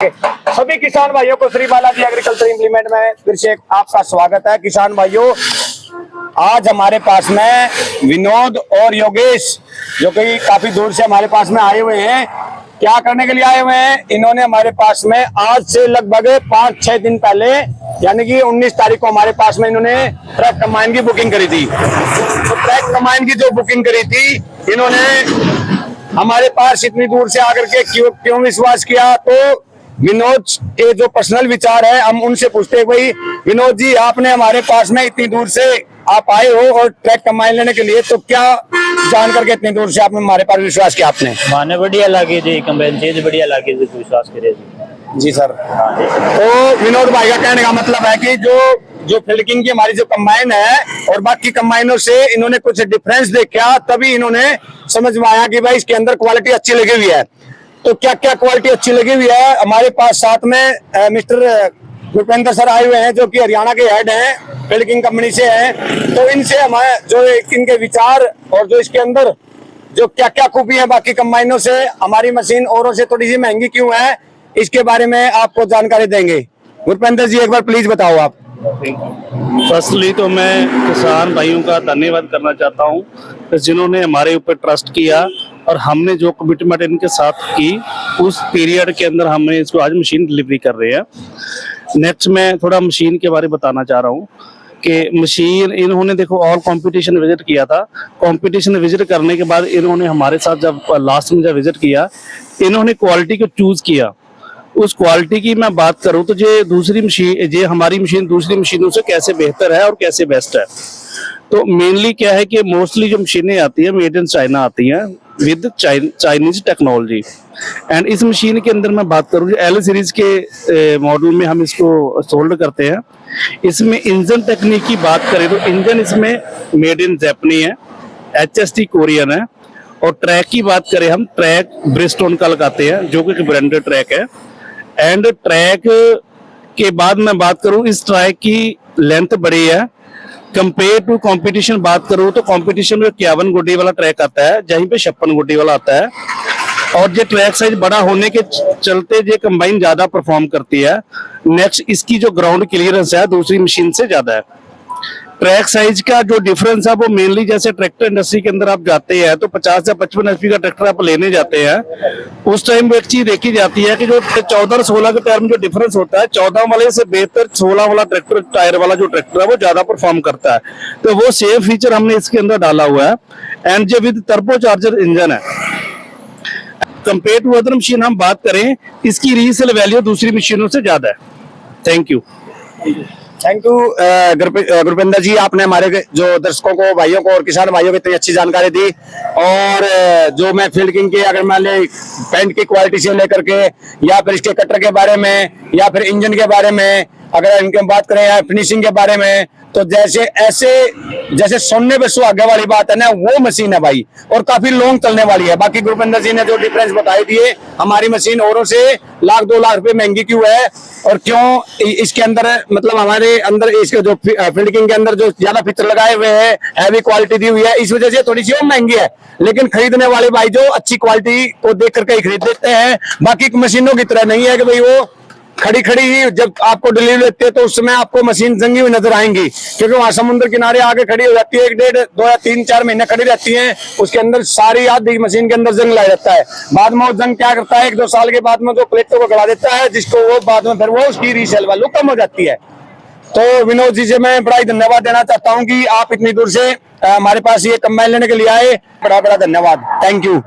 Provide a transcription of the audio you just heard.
सभी किसान भाइयों को श्री बालाजी एग्रीकल्चर इम्प्लीमेंट में फिर से आपका स्वागत है। किसान भाइयों, आज हमारे पास में विनोद और योगेश जो कि काफी दूर से हमारे पास में आए हुए हैं। क्या करने के लिए आए हुए हैं? इन्होंने हमारे पास में आज से लगभग 5-6 दिन पहले यानी कि 19 तारीख को हमारे पास में इन्होंने ट्रैक कंबाइन की बुकिंग करी थी। तो ट्रैक कंबाइन की जो बुकिंग करी थी, इन्होंने हमारे पास इतनी दूर से आकर के क्यों विश्वास किया? तो विनोद के जो पर्सनल विचार है हम उनसे पूछते हैं। भाई विनोद जी, आपने हमारे पास में इतनी दूर से आप आए हो और ट्रैक कंबाइन लेने के लिए, तो क्या जान करके इतनी दूर से आपने हमारे पास विश्वास किया? आपने माने बढ़िया लगी थी कंबाइन चीज, बढ़िया लगी थी, विश्वास करे जी सर। तो विनोद भाई का कहने का मतलब है कि जो फिल्किंग की हमारी जो कंबाइन है और बाकी कंबाइनों से इन्होंने कुछ डिफरेंस देखा, तभी इन्होंने समझ में आया कि भाई इसके अंदर क्वालिटी अच्छी लगी हुई है। तो क्या क्या क्वालिटी अच्छी लगी हुई है? हमारे पास साथ में मिस्टर भूपेंद्र सर आए हुए हैं जो कि हरियाणा के हेड हैं, फिल्किंग कंपनी से हैं। तो इनसे हमारे जो इनके विचार और जो इसके अंदर जो क्या क्या खूबी है बाकी कंबाइनों से, हमारी मशीन औरों से थोड़ी सी महंगी क्यों है, इसके बारे में आपको जानकारी देंगे। भूपेंद्र जी, एक बार प्लीज बताओ आप। फर्स्टली तो मैं किसान भाइयों का धन्यवाद करना चाहता हूं जिन्होंने हमारे ऊपर ट्रस्ट किया और हमने जो कमिटमेंट इनके साथ की उस पीरियड के अंदर हमने इसको आज मशीन डिलीवरी कर रहे हैं। नेक्स्ट मैं थोड़ा मशीन के बारे में बताना चाह रहा हूँ कि मशीन इन्होंने देखो ऑल कंपटीशन विजिट किया था। कंपटीशन विजिट करने के बाद इन्होंने हमारे साथ जब लास्ट में जब विजिट किया, इन्होंने क्वालिटी को चूज किया। उस क्वालिटी की मैं बात करूं तो ये दूसरी मशीन, ये हमारी मशीन दूसरी मशीनों से कैसे बेहतर है और कैसे बेस्ट है। तो मेनली क्या है कि मोस्टली जो मशीनें आती है मेड इन चाइना आती हैं विद चाइनीज टेक्नोलॉजी। एंड इस मशीन के अंदर मैं बात करूं, एल सीरीज के मॉडल में हम इसको सोल्ड करते हैं। इसमें इंजन टेक्निक की बात करें तो इंजन इसमें मेड इन जापानी है, HST कोरियन है। और ट्रैक की बात करें हम, ट्रैक ब्रिजस्टोन का लगाते हैं जो कि ब्रांडेड ट्रैक है। एंड ट्रैक के बाद मैं बात करूं, इस ट्रैक की लेंथ बड़ी है कंपेयर टू कंपटीशन। बात करूं तो कंपटीशन में 51 गुड्डी वाला ट्रैक आता है, जहीं पे 56 गुड्डी वाला आता है। और ये ट्रैक साइज बड़ा होने के चलते ये कंबाइन ज्यादा परफॉर्म करती है। नेक्स्ट, इसकी जो ग्राउंड क्लियरेंस है दूसरी मशीन से ज्यादा है। ट्रैक साइज का जो डिफरेंस है वो मेनली जैसे ट्रैक्टर इंडस्ट्री के अंदर आप जाते हैं तो 50 से 55 HP का ट्रैक्टर आप लेने जाते हैं, उस टाइम एक चीज देखी जाती है कि जो 14 और 16 के टायर में जो डिफरेंस होता है, 14 वाले से बेहतर 16 वाला ट्रैक्टर टायर वाला जो ट्रैक्टर है वो ज्यादा परफॉर्म करता है। तो वो सेम फीचर हमने इसके अंदर डाला हुआ है। एंड जो विद टर्बो चार्जर इंजन है। कंपेयर टू अदर मशीन हम बात करें, इसकी रीसेल वैल्यू दूसरी मशीनों से ज्यादा है। Thank you. Thank you Gurvinder ji, आपने हमारे जो दर्शकों को, भाइयों को और किसान भाइयों को इतनी अच्छी जानकारी दी। और जो मैं फिल्किंग के अगर मान ले पेंट की क्वालिटी से लेकर के या फिर इसके कटर के बारे में या फिर इंजन के बारे में अगर इनकी बात करें या फिनिशिंग के बारे में, तो जैसे सोने पे सुहागे वाली बात है ना, वो मशीन है भाई और काफी लॉन्ग चलने वाली है। बाकी गुरविंदर जी ने जो डिफरेंस बताई दिए, हमारी मशीन औरों से 1-2 लाख रुपए महंगी क्यों है और क्यों इसके अंदर मतलब हमारे अंदर इसके जो फिल्किंग के अंदर जो ज्यादा फीचर लगाए हुए हैं, हैवी क्वालिटी दी हुई है, इस वजह से थोड़ी सी और महंगी है। लेकिन खरीदने वाले भाई जो अच्छी क्वालिटी को देख करके ही खरीद लेते हैं। बाकी मशीनों की तरह नहीं है कि भाई वो खड़ी ही जब आपको डिलीवरी लेते हैं तो उस समय आपको मशीन जंगी हुई नजर आएंगी, क्योंकि वहां समुद्र किनारे आके खड़ी हो जाती है, 1-1.5-2 या 3-4 महीने खड़ी रहती हैं। उसके अंदर सारी आधी मशीन के अंदर जंग लग जाता है। बाद में वो जंग क्या करता है, 1-2 साल के बाद में जो प्लेटों को गड़ा देता है, जिसको वो बाद में फिर वो उसकी रीसेल वैल्यू कम हो जाती है। तो विनोद जी से मैं बड़ा ही धन्यवाद देना चाहता हूँ कि आप इतनी दूर से हमारे पास ये कंबाइन लेने के लिए आए। बड़ा धन्यवाद। Thank you.